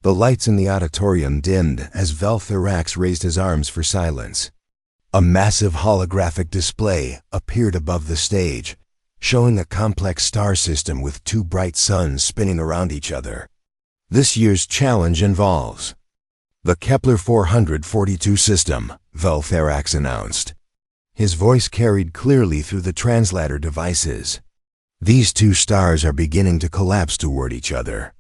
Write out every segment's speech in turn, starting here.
The lights in the auditorium dimmed as Veltherax raised his arms for silence. A massive holographic display appeared above the stage, showing a complex star system with two bright suns spinning around each other. This year's challenge involves the Kepler 442 system, Veltherax announced. His voice carried clearly through the translator devices. These two stars are beginning to collapse toward each other.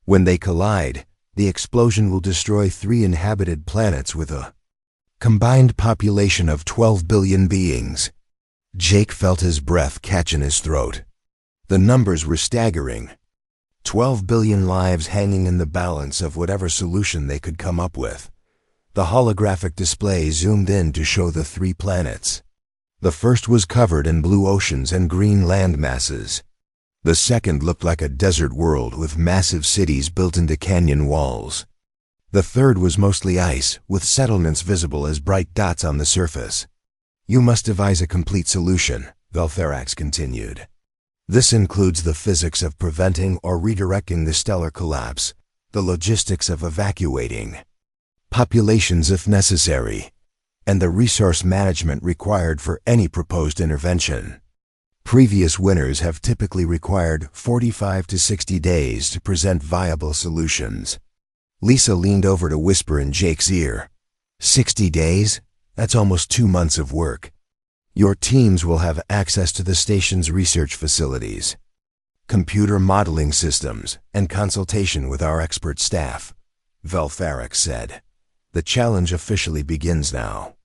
When they collide, the explosion will destroy 3 inhabited planets with a combined population of 12 billion beings. Jake felt his breath catch in his throat. The numbers were staggering. 12 billion lives hanging in the balance of whatever solution they could come up with. The holographic display zoomed in to show the 3 planets. The first was covered in blue oceans and green land masses. The second looked like a desert world with massive cities built into canyon walls. The third was mostly ice, with settlements visible as bright dots on the surface. You must devise a complete solution, Veltherax continued. This includes the physics of preventing or redirecting the stellar collapse, the logistics of evacuating populations if necessary, and the resource management required for any proposed intervention. Previous winners have typically required 45 to 60 days to present viable solutions. Lisa leaned over to whisper in Jake's ear. 60 days? That's almost 2 months of work. Your teams will have access to the station's research facilities, computer modeling systems, and consultation with our expert staff, Veltherax said. The challenge officially begins now.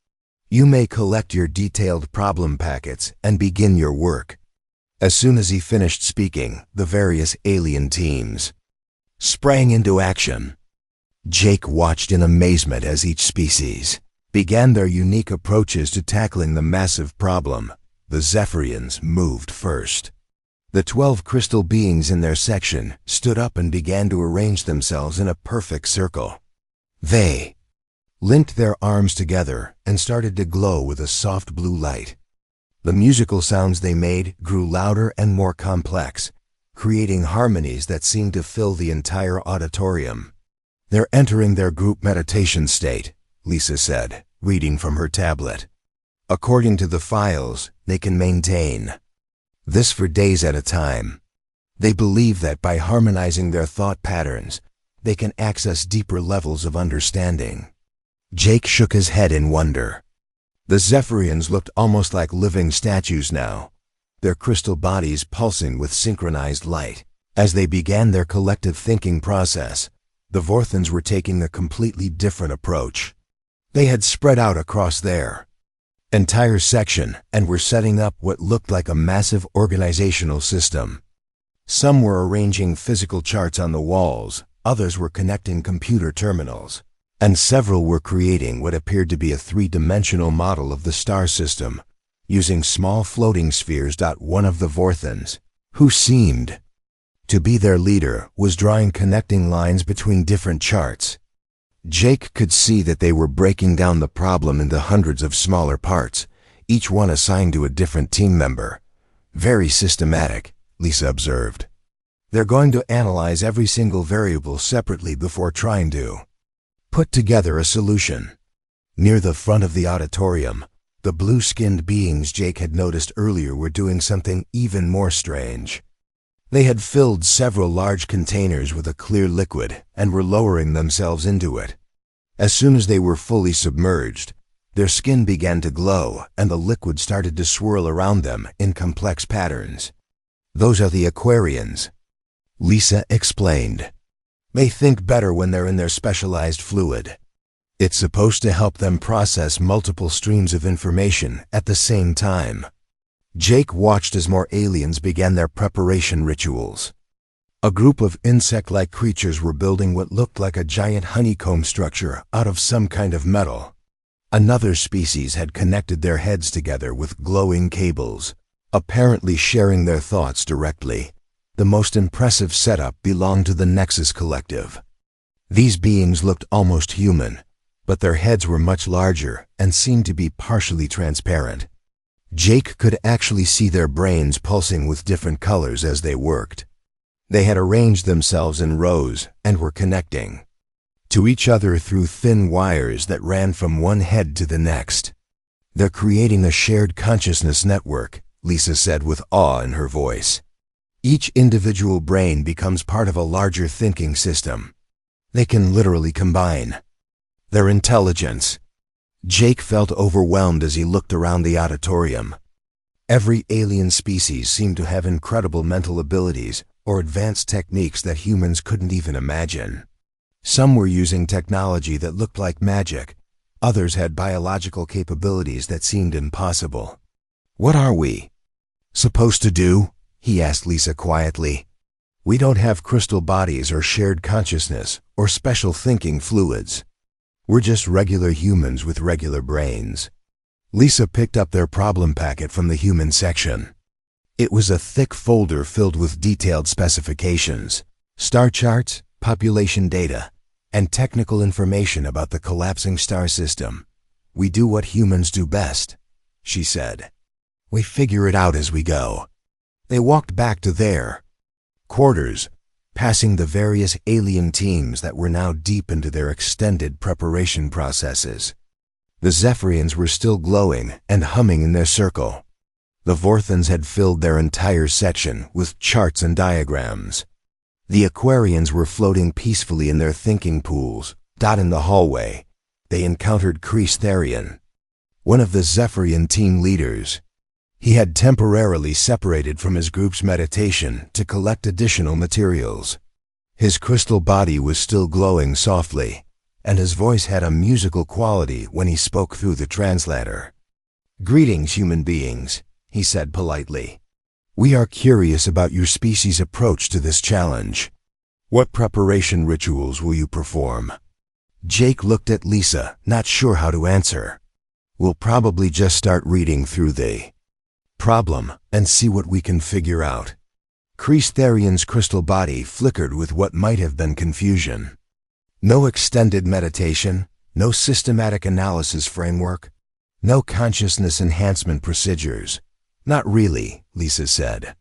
You may collect your detailed problem packets and begin your work. As soon as he finished speaking, the various alien teams sprang into action. Jake watched in amazement as each species began their unique approaches to tackling the massive problem. The Zephyrians moved first. The 12 crystal beings in their section stood up and began to arrange themselves in a perfect circle. They linked their arms together and started to glow with a soft blue light. The musical sounds they made grew louder and more complex, creating harmonies that seemed to fill the entire auditorium. They're entering their group meditation state, Lisa said, reading from her tablet. According to the files, they can maintain this for days at a time. They believe that by harmonizing their thought patterns, they can access deeper levels of understanding. Jake shook his head in wonder. The Zephyrians looked almost like living statues now, their crystal bodies pulsing with synchronized light. As they began their collective thinking process, the Vorthans were taking a completely different approach. They had spread out across their entire section and were setting up what looked like a massive organizational system. Some were arranging physical charts on the walls, others were connecting computer terminals, and several were creating what appeared to be a 3-dimensional model of the star system, using small floating spheres. One of the Vorthans, who seemed to be their leader, was drawing connecting lines between different charts. Jake could see that they were breaking down the problem into hundreds of smaller parts, each one assigned to a different team member. Very systematic, Lisa observed. They're going to analyze every single variable separately before trying to put together a solution. Near the front of the auditorium, the blue-skinned beings Jake had noticed earlier were doing something even more strange. They had filled several large containers with a clear liquid and were lowering themselves into it. As soon as they were fully submerged, their skin began to glow and the liquid started to swirl around them in complex patterns. Those are the Aquarians, Lisa explained. They think better when they're in their specialized fluid. It's supposed to help them process multiple streams of information at the same time. Jake watched as more aliens began their preparation rituals. A group of insect-like creatures were building what looked like a giant honeycomb structure out of some kind of metal. Another species had connected their heads together with glowing cables, apparently sharing their thoughts directly. The most impressive setup belonged to the Nexus Collective. These beings looked almost human, but their heads were much larger and seemed to be partially transparent. Jake could actually see their brains pulsing with different colors as they worked. They had arranged themselves in rows and were connecting. to each other through thin wires that ran from one head to the next. "They're creating a shared consciousness network," Lisa said with awe in her voice. "Each individual brain becomes part of a larger thinking system. They can literally combine their intelligence." Jake felt overwhelmed as he looked around the auditorium. Every alien species seemed to have incredible mental abilities or advanced techniques that humans couldn't even imagine. Some were using technology that looked like magic. Others had biological capabilities that seemed impossible. "What are we supposed to do?" he asked Lisa quietly. "We don't have crystal bodies or shared consciousness or special thinking fluids. We're just regular humans with regular brains." Lisa picked up their problem packet from the human section. It was a thick folder filled with detailed specifications, star charts, population data, and technical information about the collapsing star system. "We do what humans do best," she said. "We figure it out as we go." They walked back to their quarters, passing the various alien teams that were now deep into their extended preparation processes. The Zephyrians were still glowing and humming in their circle. The Vorthans had filled their entire section with charts and diagrams. The Aquarians were floating peacefully in their thinking pools. In the hallway, they encountered Kreese Therian, one of the Zephyrian team leaders. He had temporarily separated from his group's meditation to collect additional materials. His crystal body was still glowing softly, and his voice had a musical quality when he spoke through the translator. "Greetings, human beings," he said politely. "We are curious about your species' approach to this challenge. What preparation rituals will you perform?" Jake looked at Lisa, not sure how to answer. "We'll probably just start reading through the problem and see what we can figure out." Kreese Therian's crystal body flickered with what might have been confusion. "No extended meditation, no systematic analysis framework, no consciousness enhancement procedures." "Not really," Lisa said.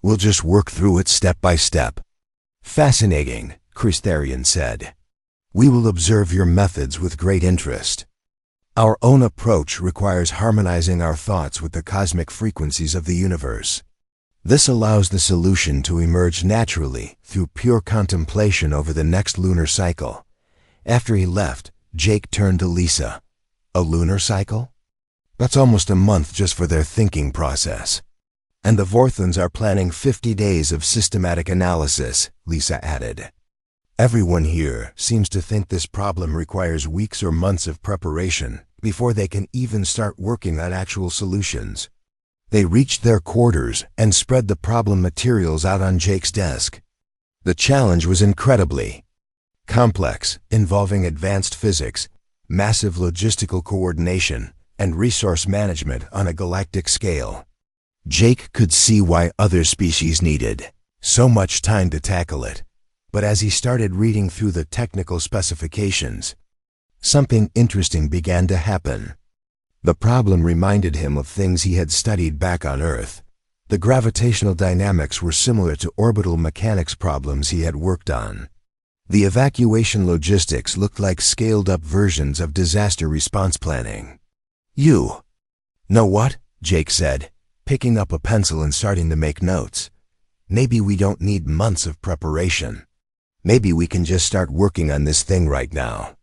"We'll just work through it step by step." "Fascinating," Kreese Therian said. "We will observe your methods with great interest. Our own approach requires harmonizing our thoughts with the cosmic frequencies of the universe. This allows the solution to emerge naturally through pure contemplation over the next lunar cycle." After he left, Jake turned to Lisa. "A lunar cycle? That's almost a month just for their thinking process." "And the Vorthans are planning 50 days of systematic analysis," Lisa added. "Everyone here seems to think this problem requires weeks or months of preparation before they can even start working on actual solutions." They reached their quarters and spread the problem materials out on Jake's desk. The challenge was incredibly complex, involving advanced physics, massive logistical coordination, and resource management on a galactic scale. Jake could see why other species needed so much time to tackle it. But as he started reading through the technical specifications, something interesting began to happen. The problem reminded him of things he had studied back on Earth. The gravitational dynamics were similar to orbital mechanics problems he had worked on. The evacuation logistics looked like scaled-up versions of disaster response planning. "You know what?" Jake said, picking up a pencil and starting to make notes. "Maybe we don't need months of preparation. Maybe we can just start working on this thing right now."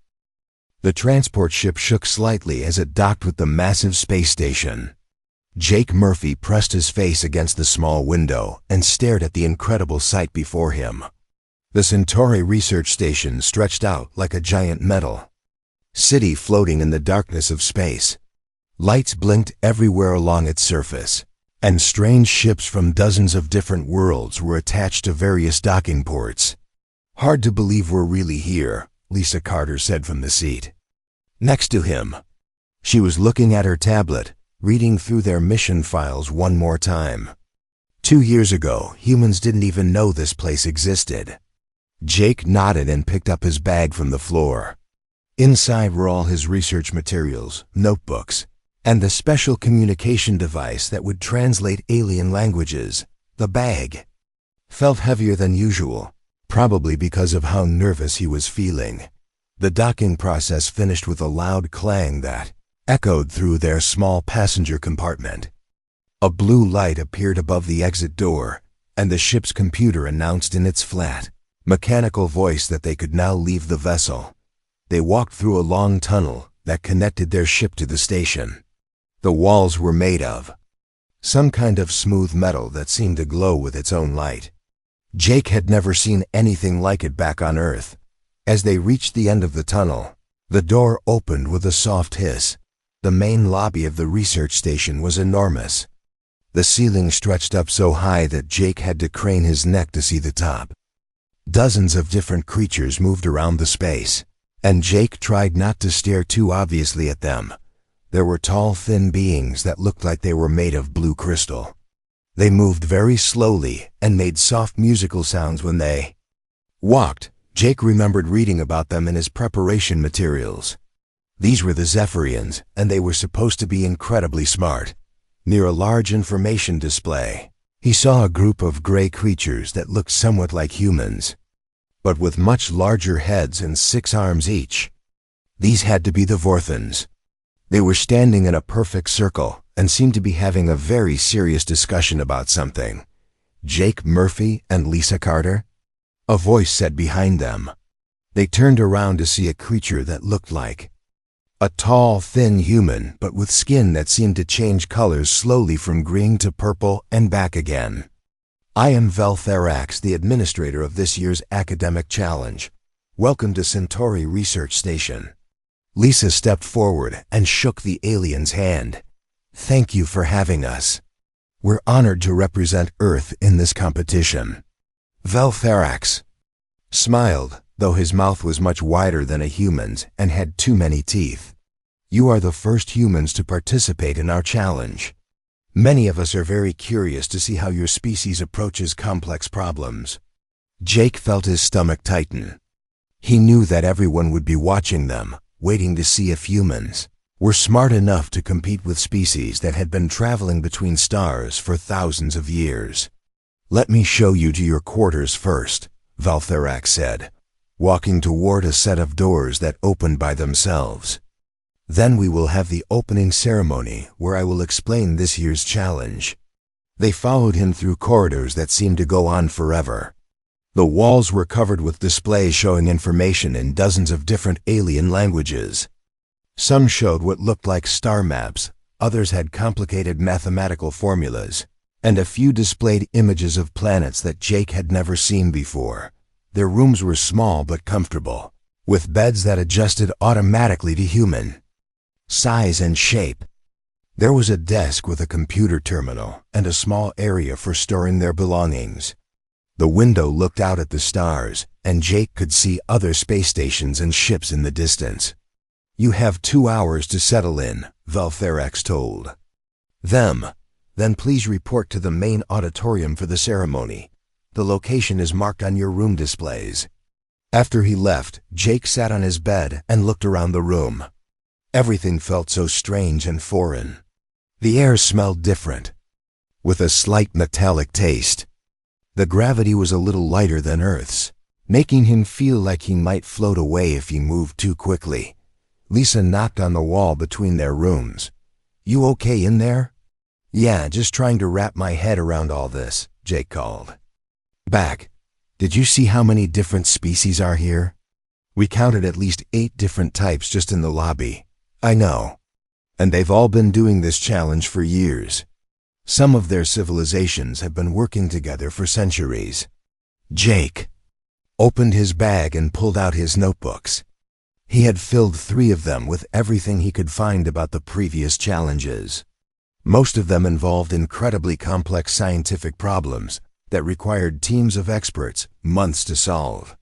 The transport ship shook slightly as it docked with the massive space station. Jake Murphy pressed his face against the small window and stared at the incredible sight before him. The Centauri research station stretched out like a giant metal city floating in the darkness of space. Lights blinked everywhere along its surface, and strange ships from dozens of different worlds were attached to various docking ports. "Hard to believe we're really here," Lisa Carter said from the seat next to him. She was looking at her tablet, reading through their mission files one more time. 2 years ago, humans didn't even know this place existed. Jake nodded and picked up his bag from the floor. Inside were all his research materials, notebooks, and the special communication device that would translate alien languages. The bag felt heavier than usual, probably because of how nervous he was feeling. The docking process finished with a loud clang that echoed through their small passenger compartment. A blue light appeared above the exit door, and the ship's computer announced in its flat, mechanical voice that they could now leave the vessel. They walked through a long tunnel that connected their ship to the station. The walls were made of some kind of smooth metal that seemed to glow with its own light. Jake had never seen anything like it back on Earth. As they reached the end of the tunnel, the door opened with a soft hiss. The main lobby of the research station was enormous. The ceiling stretched up so high that Jake had to crane his neck to see the top. Dozens of different creatures moved around the space, and Jake tried not to stare too obviously at them. There were tall, thin beings that looked like they were made of blue crystal. They moved very slowly and made soft musical sounds when they walked. Jake remembered reading about them in his preparation materials. These were the Zephyrians, and they were supposed to be incredibly smart. Near a large information display, he saw a group of gray creatures that looked somewhat like humans, but with much larger heads and 6 arms each. These had to be the Vorthons. They were standing in a perfect circle and seemed to be having a very serious discussion about something. Jake Murphy and Lisa Carter? A voice said behind them. They turned around to see a creature that looked like a tall, thin human, but with skin that seemed to change colors slowly from green to purple and back again. I am Veltherax, the administrator of this year's academic challenge. Welcome to Centauri Research Station. Lisa stepped forward and shook the alien's hand. Thank you for having us. We're honored to represent Earth in this competition. Veltherax smiled, though his mouth was much wider than a human's and had too many teeth. You are the first humans to participate in our challenge. Many of us are very curious to see how your species approaches complex problems. Jake felt his stomach tighten. He knew that everyone would be watching them, waiting to see if humans were smart enough to compete with species that had been traveling between stars for thousands of years. Let me show you to your quarters first, Veltherax said, walking toward a set of doors that opened by themselves. Then we will have the opening ceremony where I will explain this year's challenge. They followed him through corridors that seemed to go on forever. The walls were covered with displays showing information in dozens of different alien languages. Some showed what looked like star maps, others had complicated mathematical formulas, and a few displayed images of planets that Jake had never seen before. Their rooms were small but comfortable, with beds that adjusted automatically to human size and shape. There was a desk with a computer terminal and a small area for storing their belongings. The window looked out at the stars, and Jake could see other space stations and ships in the distance. You have 2 hours to settle in, Veltherax told them. Then please report to the main auditorium for the ceremony. The location is marked on your room displays. After he left, Jake sat on his bed and looked around the room. Everything felt so strange and foreign. The air smelled different, with a slight metallic taste. The gravity was a little lighter than Earth's, making him feel like he might float away if he moved too quickly. Lisa knocked on the wall between their rooms. You okay in there? Yeah, just trying to wrap my head around all this, Jake called back. Did you see how many different species are here? We counted at least 8 different types just in the lobby. I know. And they've all been doing this challenge for years. Some of their civilizations have been working together for centuries. Jake opened his bag and pulled out his notebooks. He had filled 3 of them with everything he could find about the previous challenges. Most of them involved incredibly complex scientific problems that required teams of experts months to solve.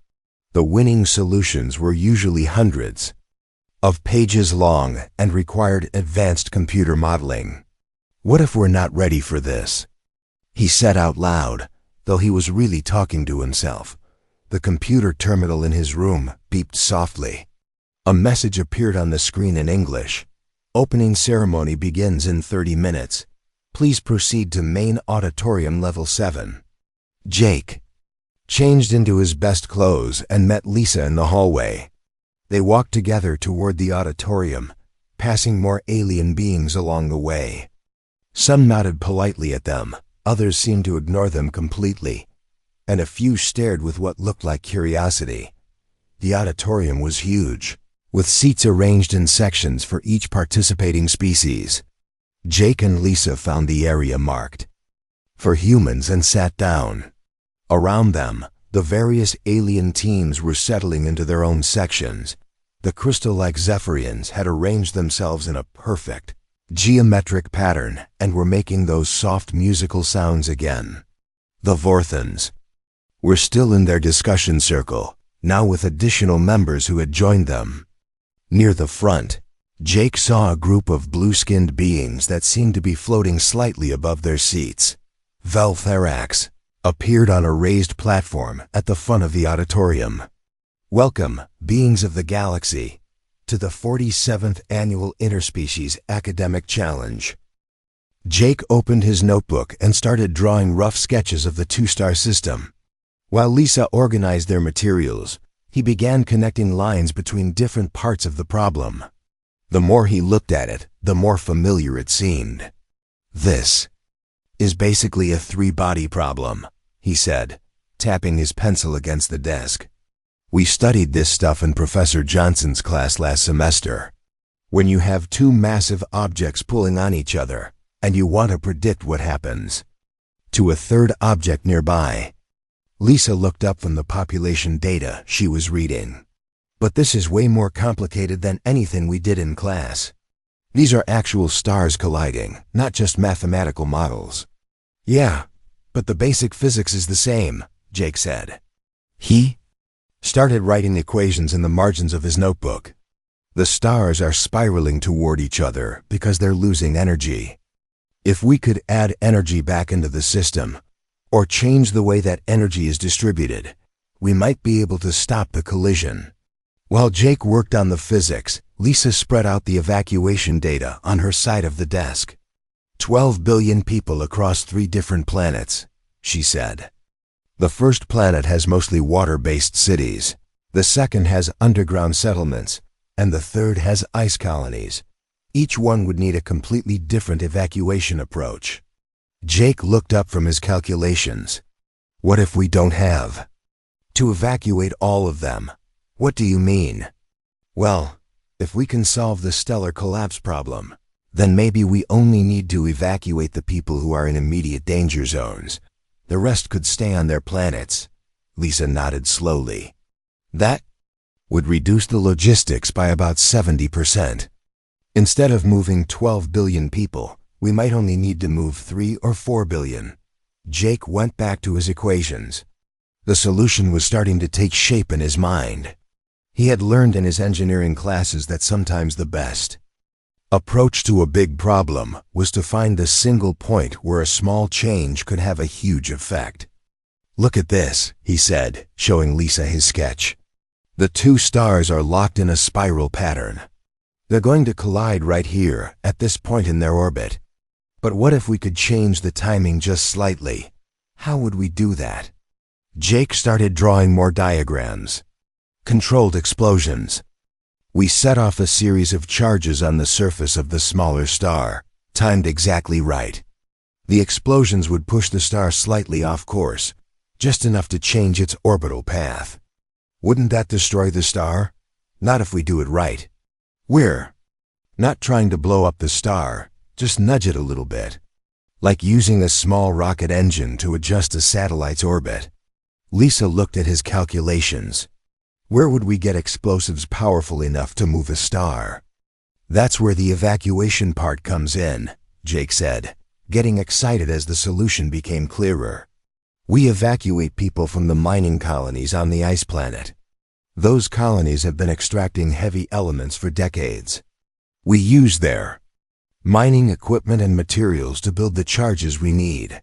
The winning solutions were usually hundreds of pages long and required advanced computer modeling. What if we're not ready for this? He said out loud, though he was really talking to himself. The computer terminal in his room beeped softly. A message appeared on the screen in English. Opening ceremony begins in 30 minutes. Please proceed to main auditorium level 7. Jake changed into his best clothes and met Lisa in the hallway. They walked together toward the auditorium, passing more alien beings along the way. Some nodded politely at them, others seemed to ignore them completely, and a few stared with what looked like curiosity. The auditorium was huge, with seats arranged in sections for each participating species. Jake and Lisa found the area marked for humans and sat down. Around them, the various alien teams were settling into their own sections. The crystal-like Zephyrians had arranged themselves in a perfect, geometric pattern and were making those soft musical sounds again. The Vorthans were still in their discussion circle, now with additional members who had joined them. Near the front, Jake saw a group of blue-skinned beings that seemed to be floating slightly above their seats. Veltherax appeared on a raised platform at the front of the auditorium. "Welcome, beings of the galaxy, to the 47th Annual Interspecies Academic Challenge." Jake opened his notebook and started drawing rough sketches of the two-star system. While Lisa organized their materials, he began connecting lines between different parts of the problem. The more he looked at it, the more familiar it seemed. "This is basically a three-body problem," he said, tapping his pencil against the desk. "We studied this stuff in Professor Johnson's class last semester. When you have two massive objects pulling on each other, and you want to predict what happens to a third object nearby." Lisa looked up from the population data she was reading. "But this is way more complicated than anything we did in class. These are actual stars colliding, not just mathematical models." "Yeah, but the basic physics is the same," Jake said. He started writing equations in the margins of his notebook. "The stars are spiraling toward each other because they're losing energy. If we could add energy back into the system, or change the way that energy is distributed, we might be able to stop the collision." While Jake worked on the physics, Lisa spread out the evacuation data on her side of the desk. 12 billion people across 3 different planets, she said. The first planet has mostly water-based cities, the second has underground settlements, and the third has ice colonies. Each one would need a completely different evacuation approach. Jake looked up from his calculations. "What if we don't have to evacuate all of them?" "What do you mean?" "Well, if we can solve the stellar collapse problem, then maybe we only need to evacuate the people who are in immediate danger zones. The rest could stay on their planets." Lisa nodded slowly. "That would reduce the logistics by about 70%. Instead of moving 12 billion people, we might only need to move 3 or 4 billion. Jake went back to his equations. The solution was starting to take shape in his mind. He had learned in his engineering classes that sometimes the best approach to a big problem was to find the single point where a small change could have a huge effect. "Look at this," he said, showing Lisa his sketch. "The 2 stars are locked in a spiral pattern. They're going to collide right here, at this point in their orbit. But what if we could change the timing just slightly? How would we do that?" Jake started drawing more diagrams. "Controlled explosions. We set off a series of charges on the surface of the smaller star, timed exactly right. The explosions would push the star slightly off course, just enough to change its orbital path. Wouldn't that destroy the star? Not if we do it right. We're not trying to blow up the star, just nudge it a little bit. Like using a small rocket engine to adjust a satellite's orbit." Lisa looked at his calculations. "Where would we get explosives powerful enough to move a star?" "That's where the evacuation part comes in," Jake said, getting excited as the solution became clearer. "We evacuate people from the mining colonies on the ice planet. Those colonies have been extracting heavy elements for decades. We use their mining equipment and materials to build the charges we need."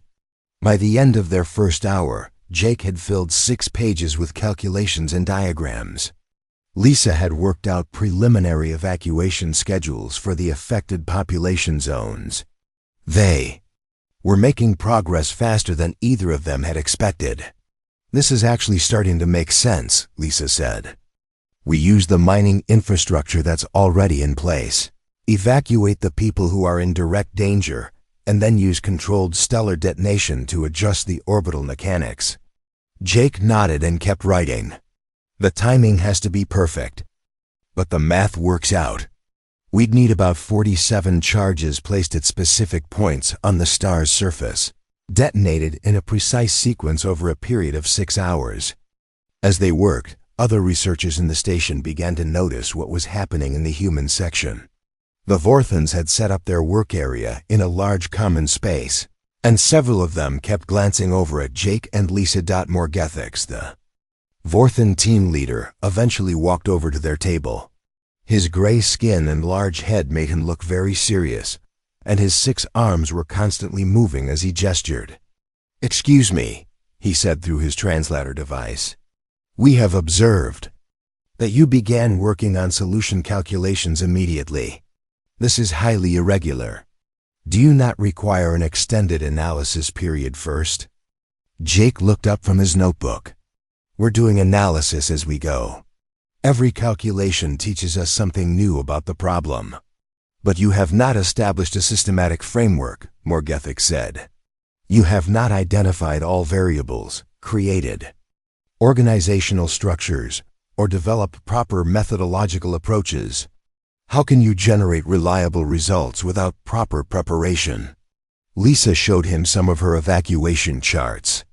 By the end of their first hour, Jake had filled 6 pages with calculations and diagrams. Lisa had worked out preliminary evacuation schedules for the affected population zones. They were making progress faster than either of them had expected. "This is actually starting to make sense," Lisa said. We use the mining infrastructure that's already in place. Evacuate the people who are in direct danger, and then use controlled stellar detonation to adjust the orbital mechanics. Jake nodded and kept writing. The timing has to be perfect, but the math works out. We'd need about 47 charges placed at specific points on the star's surface, detonated in a precise sequence over a period of 6 hours. As they worked, other researchers in the station began to notice what was happening in the human section. The Vorthans had set up their work area in a large common space, and several of them kept glancing over at Jake and Lisa. Morgethix, the Vorthan team leader, eventually walked over to their table. His gray skin and large head made him look very serious, and his 6 arms were constantly moving as he gestured. "Excuse me," he said through his translator device. "We have observed that you began working on solution calculations immediately. This is highly irregular. Do you not require an extended analysis period first?" Jake looked up from his notebook. "We're doing analysis as we go. Every calculation teaches us something new about the problem. But you have not established a systematic framework," Morgethix said. "You have not identified all variables, created organizational structures, or developed proper methodological approaches. How can you generate reliable results without proper preparation?" Lisa showed him some of her evacuation charts.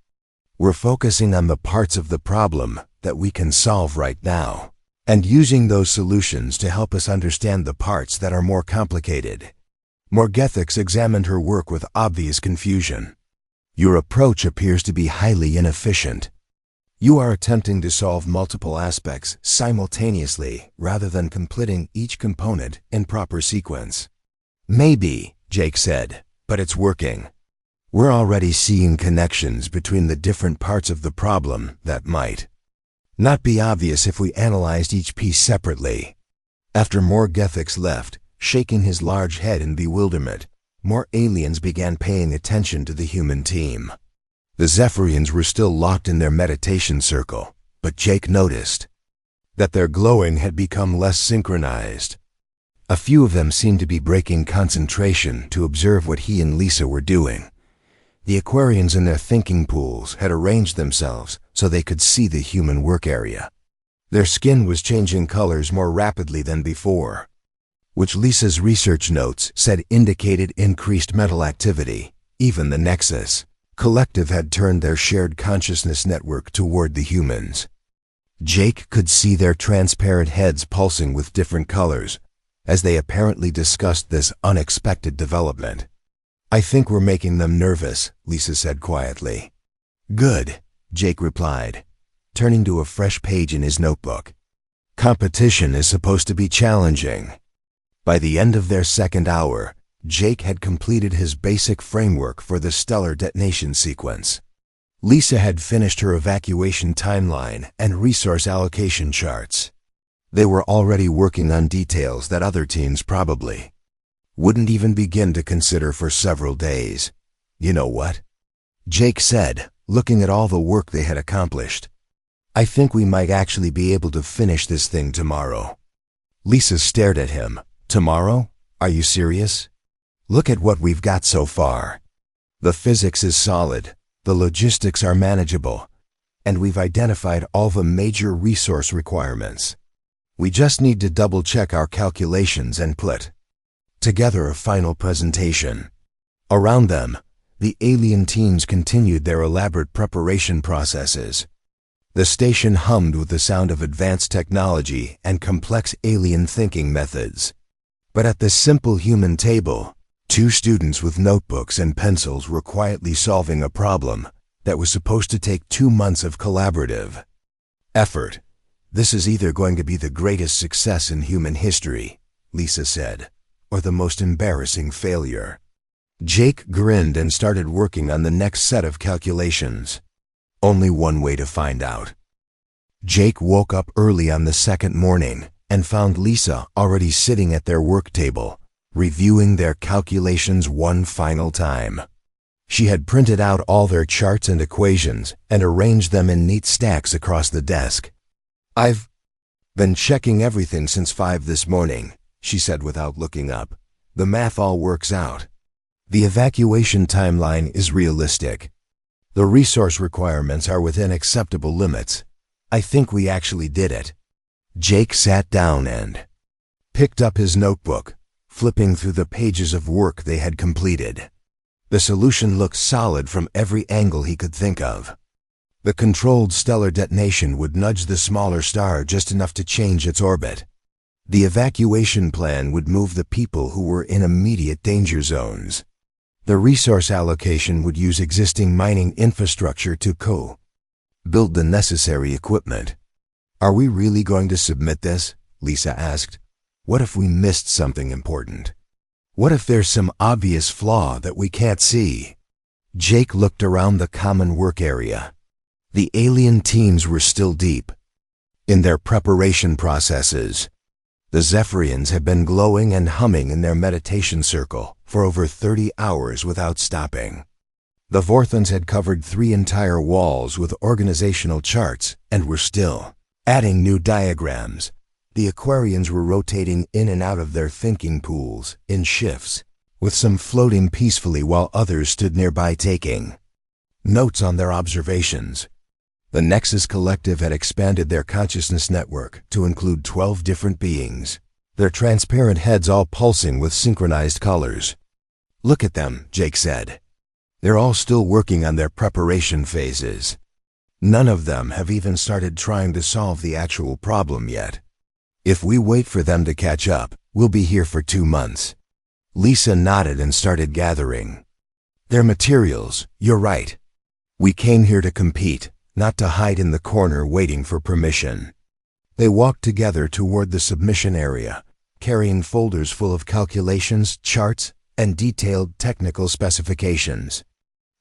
"We're focusing on the parts of the problem that we can solve right now, and using those solutions to help us understand the parts that are more complicated." Morgethix examined her work with obvious confusion. "Your approach appears to be highly inefficient. You are attempting to solve multiple aspects simultaneously rather than completing each component in proper sequence." "Maybe," Jake said, "but it's working. We're already seeing connections between the different parts of the problem that might not be obvious if we analyzed each piece separately." After Morgethix left, shaking his large head in bewilderment, more aliens began paying attention to the human team. The Zephyrians were still locked in their meditation circle, but Jake noticed that their glowing had become less synchronized. A few of them seemed to be breaking concentration to observe what he and Lisa were doing. The Aquarians in their thinking pools had arranged themselves so they could see the human work area. Their skin was changing colors more rapidly than before, which Lisa's research notes said indicated increased mental activity. Even the Nexus Collective had turned their shared consciousness network toward the humans. Jake could see their transparent heads pulsing with different colors as they apparently discussed this unexpected development. "I think we're making them nervous," Lisa said quietly. "Good," Jake replied, turning to a fresh page in his notebook. "Competition is supposed to be challenging." By the end of their second hour, Jake had completed his basic framework for the stellar detonation sequence. Lisa had finished her evacuation timeline and resource allocation charts. They were already working on details that other teams probably wouldn't even begin to consider for several days. "You know what?" Jake said, looking at all the work they had accomplished. "I think we might actually be able to finish this thing tomorrow." Lisa stared at him. "Tomorrow? Are you serious? Look at what we've got so far. The physics is solid, the logistics are manageable, and we've identified all the major resource requirements. We just need to double-check our calculations and put together a final presentation." Around them, the alien teams continued their elaborate preparation processes. The station hummed with the sound of advanced technology and complex alien thinking methods. But at the simple human table, 2 students with notebooks and pencils were quietly solving a problem that was supposed to take 2 months of collaborative effort. "This is either going to be the greatest success in human history," Lisa said, "or the most embarrassing failure." Jake grinned and started working on the next set of calculations. Only one way to find out. Jake woke up early on the second morning and found Lisa already sitting at their work table, reviewing their calculations one final time. She had printed out all their charts and equations and arranged them in neat stacks across the desk. "Been checking everything since 5 this morning," she said without looking up. "The math all works out. The evacuation timeline is realistic. The resource requirements are within acceptable limits. I think we actually did it." Jake sat down and picked up his notebook, flipping through the pages of work they had completed. The solution looked solid from every angle he could think of. The controlled stellar detonation would nudge the smaller star just enough to change its orbit. The evacuation plan would move the people who were in immediate danger zones. The resource allocation would use existing mining infrastructure to build the necessary equipment. "Are we really going to submit this?" Lisa asked. "What if we missed something important? What if there's some obvious flaw that we can't see?" Jake looked around the common work area. The alien teams were still deep in their preparation processes. The Zephyrians had been glowing and humming in their meditation circle for over 30 hours without stopping. The Vorthons had covered 3 entire walls with organizational charts and were still adding new diagrams. The Aquarians were rotating in and out of their thinking pools in shifts, with some floating peacefully while others stood nearby taking notes on their observations. The Nexus Collective had expanded their consciousness network to include 12 different beings, their transparent heads all pulsing with synchronized colors. "Look at them," Jake said. "They're all still working on their preparation phases. None of them have even started trying to solve the actual problem yet. If we wait for them to catch up, we'll be here for 2 months." Lisa nodded and started gathering their materials. "You're right. We came here to compete, not to hide in the corner waiting for permission." They walked together toward the submission area, carrying folders full of calculations, charts, and detailed technical specifications.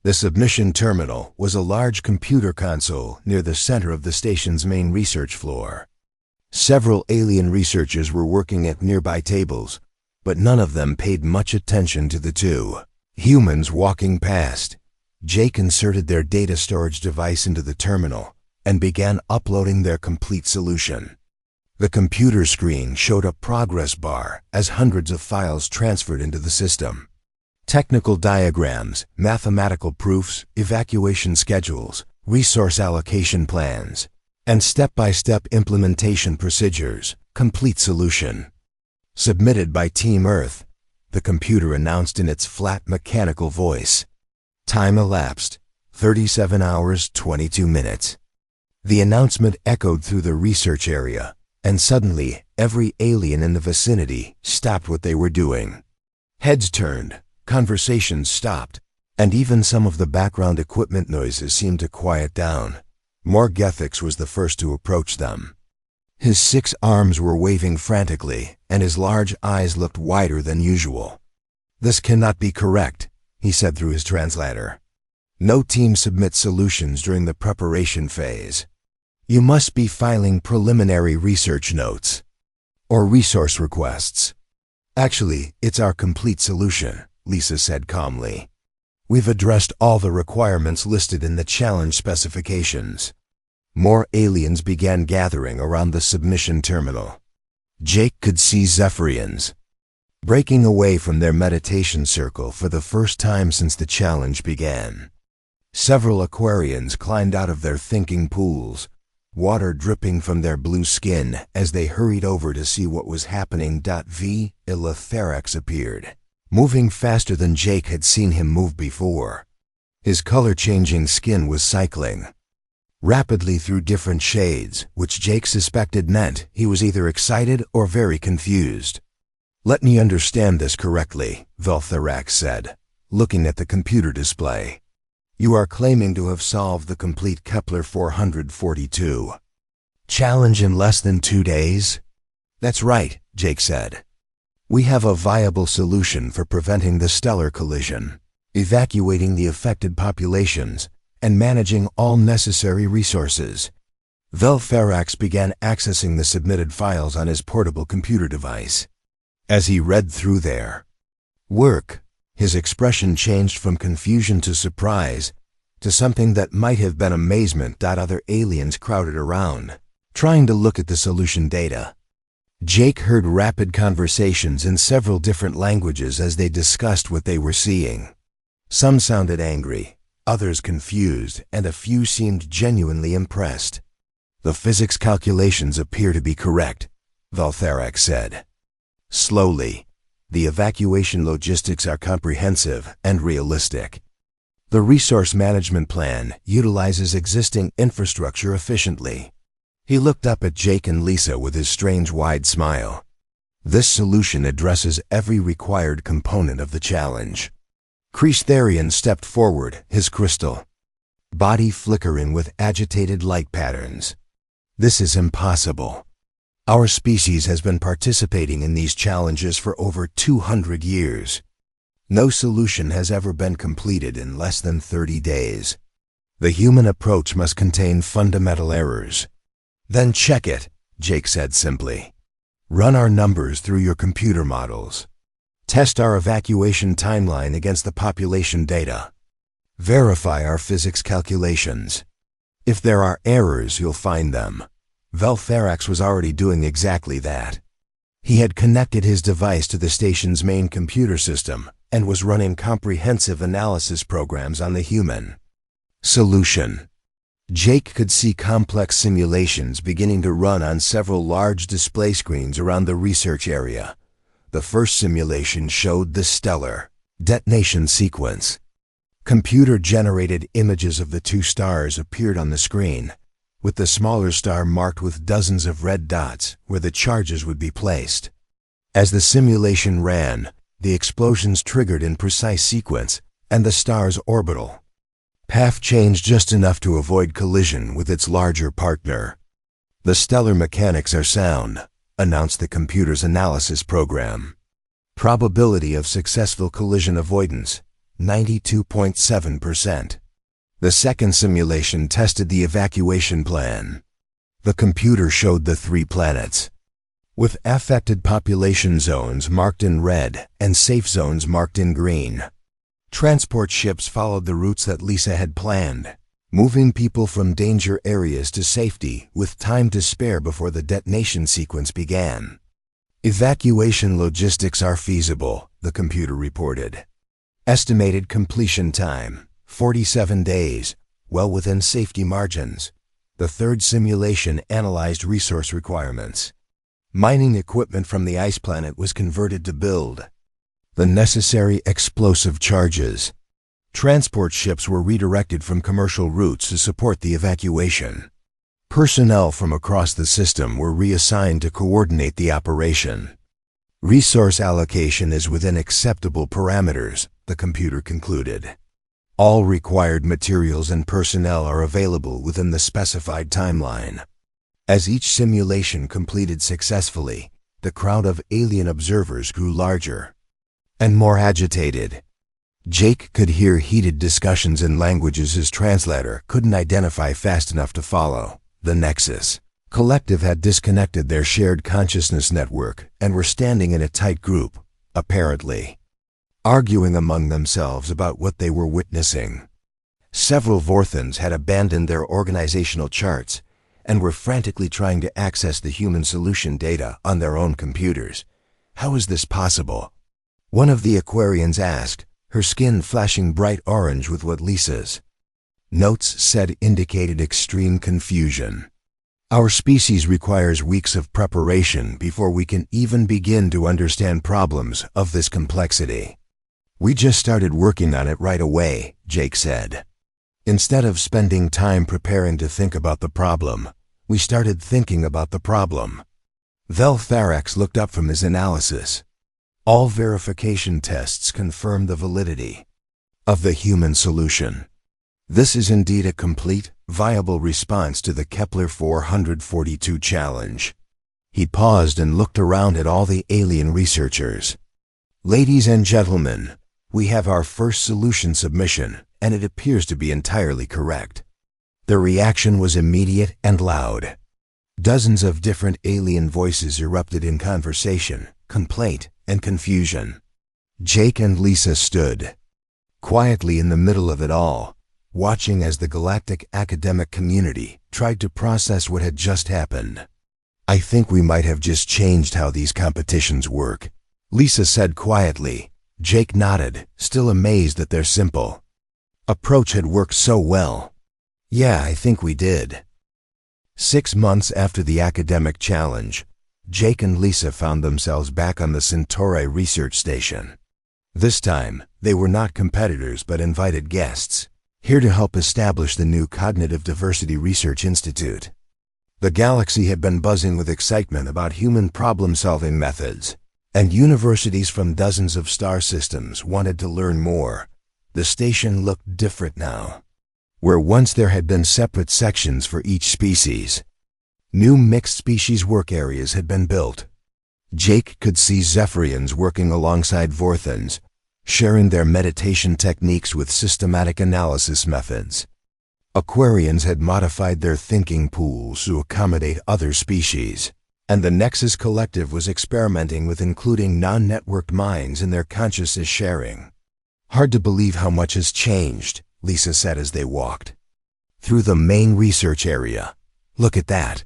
The submission terminal was a large computer console near the center of the station's main research floor. Several alien researchers were working at nearby tables, but none of them paid much attention to the 2 humans walking past. Jake inserted their data storage device into the terminal and began uploading their complete solution. The computer screen showed a progress bar as hundreds of files transferred into the system. Technical diagrams, mathematical proofs, evacuation schedules, resource allocation plans, and step-by-step implementation procedures. Complete solution. Submitted by Team Earth, the computer announced in its flat mechanical voice. Time elapsed, 37 hours, 22 minutes. The announcement echoed through the research area, and suddenly every alien in the vicinity stopped what they were doing. Heads turned, conversations stopped, and even some of the background equipment noises seemed to quiet down. Morgethix was the first to approach them. His 6 arms were waving frantically, and his large eyes looked wider than usual. "This cannot be correct," he said through his translator. "No team submits solutions during the preparation phase. You must be filing preliminary research notes or resource requests." "Actually, it's our complete solution," Lisa said calmly. "We've addressed all the requirements listed in the challenge specifications." More aliens began gathering around the submission terminal. Jake could see Zephyrians breaking away from their meditation circle for the first time since the challenge began. Several Aquarians climbed out of their thinking pools, water dripping from their blue skin as they hurried over to see what was happening. Eleutherax appeared, moving faster than Jake had seen him move before. His color-changing skin was cycling rapidly through different shades, which Jake suspected meant he was either excited or very confused. "Let me understand this correctly," Eleutherax said, looking at the computer display. "You are claiming to have solved the complete Kepler 442 challenge in less than 2 days?" "That's right," Jake said. "We have a viable solution for preventing the stellar collision, evacuating the affected populations, and managing all necessary resources." Eleutherax began accessing the submitted files on his portable computer device. As he read through their work, his expression changed from confusion to surprise, to something that might have been amazement. Other aliens crowded around, trying to look at the solution data. Jake heard rapid conversations in several different languages as they discussed what they were seeing. Some sounded angry, others confused, and a few seemed genuinely impressed. "The physics calculations appear to be correct," Valtherax said. Slowly, "The evacuation logistics are comprehensive and realistic. The resource management plan utilizes existing infrastructure efficiently." He looked up at Jake and Lisa with his strange wide smile. "This solution addresses every required component of the challenge." Kreestharian stepped forward, his crystal body flickering with agitated light patterns. "This is impossible. Our species has been participating in these challenges for over 200 years. No solution has ever been completed in less than 30 days. The human approach must contain fundamental errors." "Then check it," Jake said simply. "Run our numbers through your computer models. Test our evacuation timeline against the population data. Verify our physics calculations. If there are errors, you'll find them." Valtherax was already doing exactly that. He had connected his device to the station's main computer system and was running comprehensive analysis programs on the human solution. Jake could see complex simulations beginning to run on several large display screens around the research area. The first simulation showed the stellar detonation sequence. Computer-generated images of the two stars appeared on the screen, with the smaller star marked with dozens of red dots where the charges would be placed. As the simulation ran, the explosions triggered in precise sequence, and the star's orbital path changed just enough to avoid collision with its larger partner. "The stellar mechanics are sound," announced the computer's analysis program. "Probability of successful collision avoidance, 92.7%. The second simulation tested the evacuation plan. The computer showed the 3 planets, with affected population zones marked in red and safe zones marked in green. Transport ships followed the routes that Lisa had planned, moving people from danger areas to safety with time to spare before the detonation sequence began. "Evacuation logistics are feasible," the computer reported. "Estimated completion time, 47 days, well within safety margins." The third simulation analyzed resource requirements. Mining equipment from the ice planet was converted to build the necessary explosive charges. Transport ships were redirected from commercial routes to support the evacuation. Personnel from across the system were reassigned to coordinate the operation. "Resource allocation is within acceptable parameters," the computer concluded. "All required materials and personnel are available within the specified timeline." As each simulation completed successfully, the crowd of alien observers grew larger and more agitated. Jake could hear heated discussions in languages his translator couldn't identify fast enough to follow. The Nexus Collective had disconnected their shared consciousness network and were standing in a tight group, apparently arguing among themselves about what they were witnessing. Several Vorthans had abandoned their organizational charts and were frantically trying to access the human solution data on their own computers. "How is this possible?" one of the Aquarians asked, her skin flashing bright orange with what Lisa's notes said indicated extreme confusion. "Our species requires weeks of preparation before we can even begin to understand problems of this complexity." "We just started working on it right away," Jake said. "Instead of spending time preparing to think about the problem, we started thinking about the problem." Valtherax looked up from his analysis. All verification tests confirmed the validity of the human solution. This is indeed a complete, viable response to the Kepler 442 challenge. He paused and looked around at all the alien researchers. "Ladies and gentlemen, we have our first solution submission, and it appears to be entirely correct." The reaction was immediate and loud. Dozens of different alien voices erupted in conversation, complaint, and confusion. Jake and Lisa stood quietly in the middle of it all, watching as the galactic academic community tried to process what had just happened. "I think we might have just changed how these competitions work," Lisa said quietly. Jake nodded, still amazed that their simple approach had worked so well. "Yeah, I think we did." 6 months after the academic challenge, Jake and Lisa found themselves back on the Centauri research station. This time, they were not competitors but invited guests, here to help establish the new Cognitive Diversity Research Institute. The galaxy had been buzzing with excitement about human problem-solving methods, and universities from dozens of star systems wanted to learn more. The station looked different now. Where once there had been separate sections for each species, new mixed-species work areas had been built. Jake could see Zephyrians working alongside Vorthans, sharing their meditation techniques with systematic analysis methods. Aquarians had modified their thinking pools to accommodate other species, and the Nexus Collective was experimenting with including non-networked minds in their consciousness sharing. "Hard to believe how much has changed," Lisa said as they walked through the main research area. "Look at that."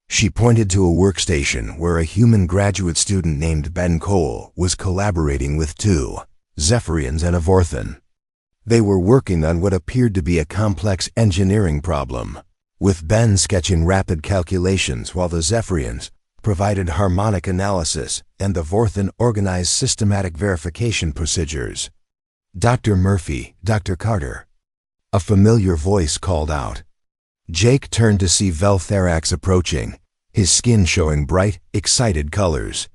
She pointed to a workstation where a human graduate student named Ben Cole was collaborating with 2 Zephyrians and a Vorthan. They were working on what appeared to be a complex engineering problem, with Ben sketching rapid calculations while the Zephyrians provided harmonic analysis and the Vorthan organized systematic verification procedures. "Dr. Murphy, Dr. Carter." A familiar voice called out. Jake turned to see Veltherax approaching, his skin showing bright, excited colors.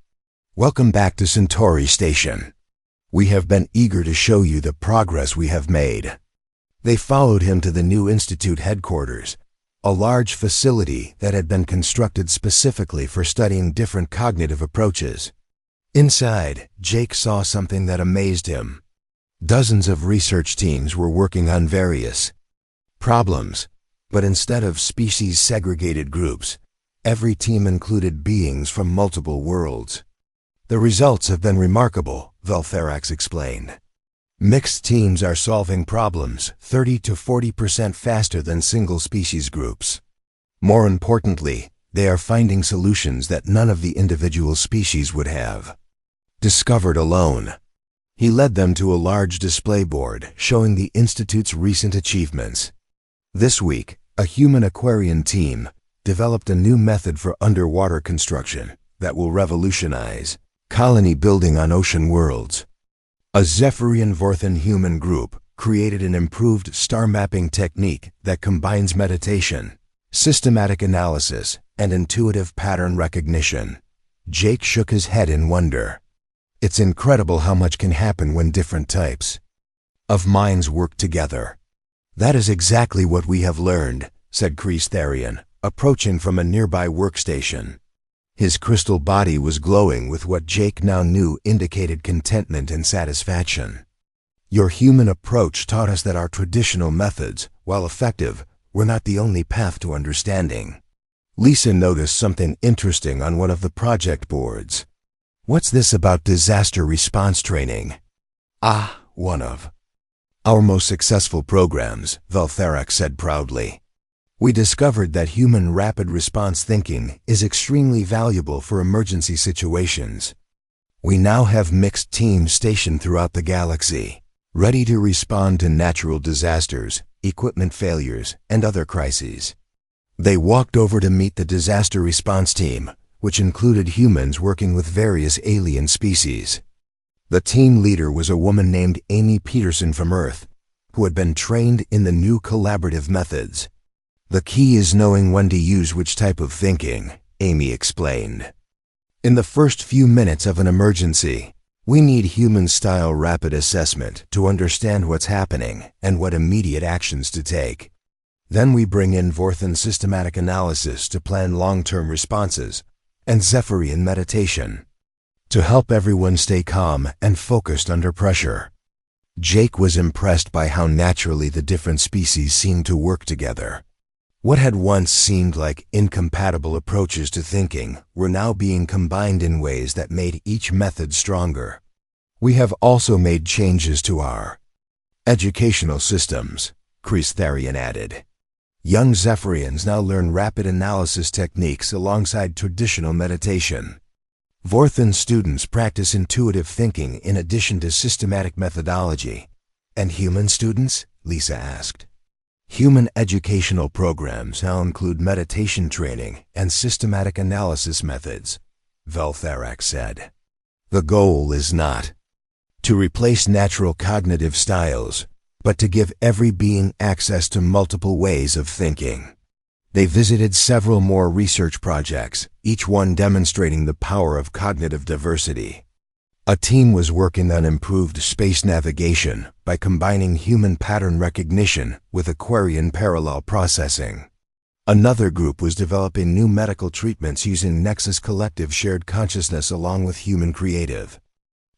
"Welcome back to Centauri Station. We have been eager to show you the progress we have made." They followed him to the new institute headquarters, a large facility that had been constructed specifically for studying different cognitive approaches. Inside, Jake saw something that amazed him. Dozens of research teams were working on various problems, but instead of species-segregated groups, every team included beings from multiple worlds. "The results have been remarkable," Veltherax explained. "Mixed teams are solving problems 30 to 40% faster than single-species groups. More importantly, they are finding solutions that none of the individual species would have discovered alone." He led them to a large display board showing the Institute's recent achievements. This week, a human aquarian team developed a new method for underwater construction that will revolutionize colony building on ocean worlds. A Zephyrian Vorthan human group created an improved star mapping technique that combines meditation, systematic analysis, and intuitive pattern recognition. Jake shook his head in wonder. "It's incredible how much can happen when different types of minds work together." "That is exactly what we have learned," said Kreese Therian, approaching from a nearby workstation. His crystal body was glowing with what Jake now knew indicated contentment and satisfaction. "Your human approach taught us that our traditional methods, while effective, were not the only path to understanding." Lisa noticed something interesting on one of the project boards. "What's this about disaster response training?" "Ah, one of our most successful programs," Veltherax said proudly. "We discovered that human rapid response thinking is extremely valuable for emergency situations. We now have mixed teams stationed throughout the galaxy, ready to respond to natural disasters, equipment failures, and other crises." They walked over to meet the disaster response team, which included humans working with various alien species. The team leader was a woman named Amy Peterson from Earth, who had been trained in the new collaborative methods. "The key is knowing when to use which type of thinking," Amy explained. "In the first few minutes of an emergency, we need human-style rapid assessment to understand what's happening and what immediate actions to take. Then we bring in Vorthan systematic analysis to plan long-term responses, and Zephyrian meditation to help everyone stay calm and focused under pressure." Jake was impressed by how naturally the different species seemed to work together. What had once seemed like incompatible approaches to thinking were now being combined in ways that made each method stronger. "We have also made changes to our educational systems," Kreese Therian added. Young Zephyrians now learn rapid analysis techniques alongside traditional meditation. Vorthan students practice intuitive thinking in addition to systematic methodology. And human students? Lisa asked. Human educational programs now include meditation training and systematic analysis methods, Veltharax said. The goal is not to replace natural cognitive styles, but to give every being access to multiple ways of thinking. They visited several more research projects, each one demonstrating the power of cognitive diversity. A team was working on improved space navigation by combining human pattern recognition with Aquarian parallel processing. Another group was developing new medical treatments using Nexus Collective shared consciousness along with human creative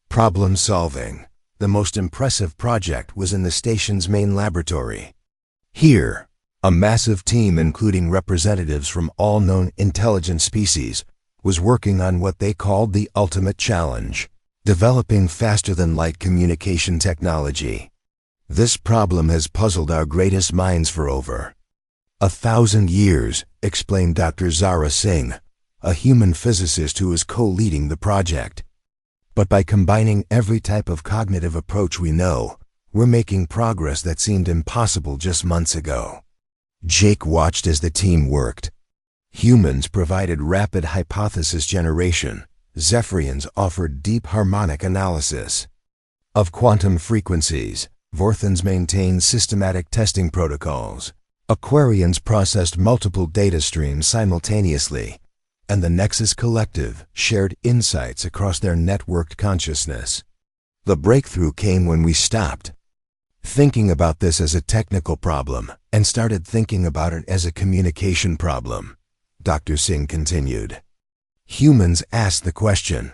problem solving. The most impressive project was in the station's main laboratory. Here, a massive team including representatives from all known intelligent species was working on what they called the ultimate challenge, developing faster-than-light communication technology. This problem has puzzled our greatest minds for over 1,000 years, explained Dr. Zara Singh, a human physicist who is co-leading the project. But by combining every type of cognitive approach we know, we're making progress that seemed impossible just months ago. Jake watched as the team worked. Humans provided rapid hypothesis generation. Zephyrians offered deep harmonic analysis of quantum frequencies. Vorthans maintained systematic testing protocols. Aquarians processed multiple data streams simultaneously, and the Nexus Collective shared insights across their networked consciousness. The breakthrough came when we stopped thinking about this as a technical problem and started thinking about it as a communication problem, Dr. Singh continued. Humans asked the question,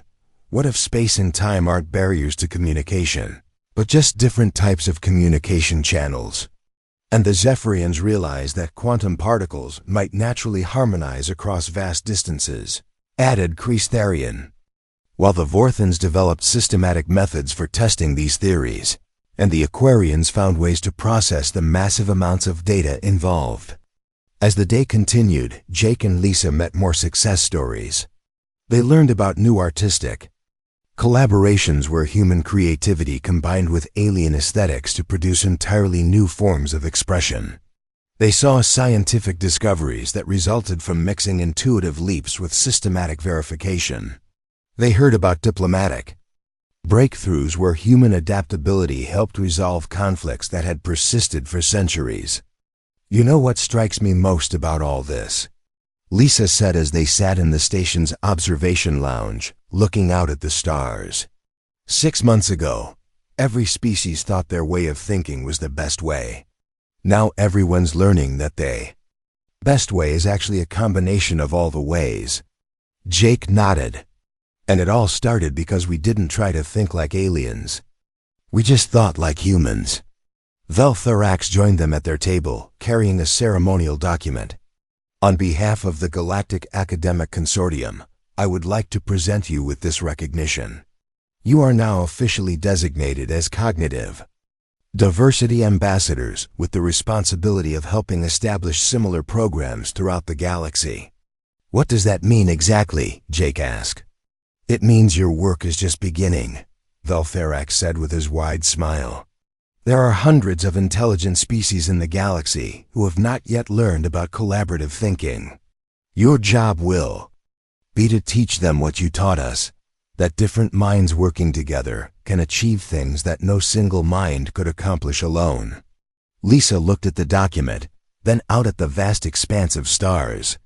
what if space and time aren't barriers to communication, but just different types of communication channels? And the Zephyrians realized that quantum particles might naturally harmonize across vast distances, added Kreistharian. While the Vorthans developed systematic methods for testing these theories, and the Aquarians found ways to process the massive amounts of data involved. As the day continued, Jake and Lisa met more success stories. They learned about new artistic collaborations where human creativity combined with alien aesthetics to produce entirely new forms of expression. They saw scientific discoveries that resulted from mixing intuitive leaps with systematic verification. They heard about diplomatic breakthroughs where human adaptability helped resolve conflicts that had persisted for centuries. You know what strikes me most about all this? Lisa said as they sat in the station's observation lounge, looking out at the stars. 6 months ago, every species thought their way of thinking was the best way. Now everyone's learning that the best way is actually a combination of all the ways. Jake nodded. And it all started because we didn't try to think like aliens. We just thought like humans. Veltharax joined them at their table, carrying a ceremonial document. On behalf of the Galactic Academic Consortium, I would like to present you with this recognition. You are now officially designated as Cognitive Diversity Ambassadors with the responsibility of helping establish similar programs throughout the galaxy. What does that mean exactly? Jake asked. It means your work is just beginning, Veltharax said with his wide smile. There are hundreds of intelligent species in the galaxy who have not yet learned about collaborative thinking. Your job will be to teach them what you taught us, that different minds working together can achieve things that no single mind could accomplish alone. Lisa looked at the document, then out at the vast expanse of stars.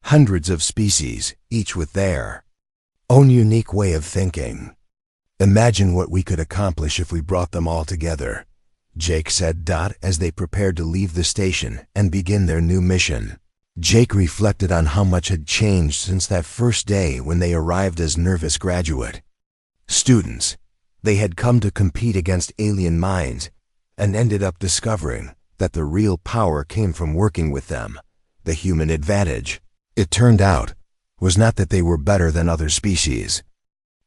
Hundreds of species, each with their own unique way of thinking. Imagine what we could accomplish if we brought them all together, Jake said. As they prepared to leave the station and begin their new mission. Jake reflected on how much had changed since that first day when they arrived as nervous graduate students. They had come to compete against alien minds and ended up discovering that the real power came from working with them. The human advantage, it turned out, was not that they were better than other species.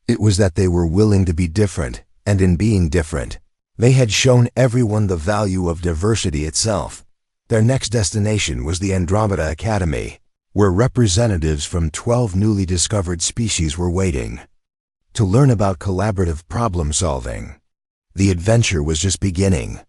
It was that they were willing to be different, and in being different, they had shown everyone the value of diversity itself. Their next destination was the Andromeda Academy, where representatives from 12 newly discovered species were waiting to learn about collaborative problem-solving. The adventure was just beginning.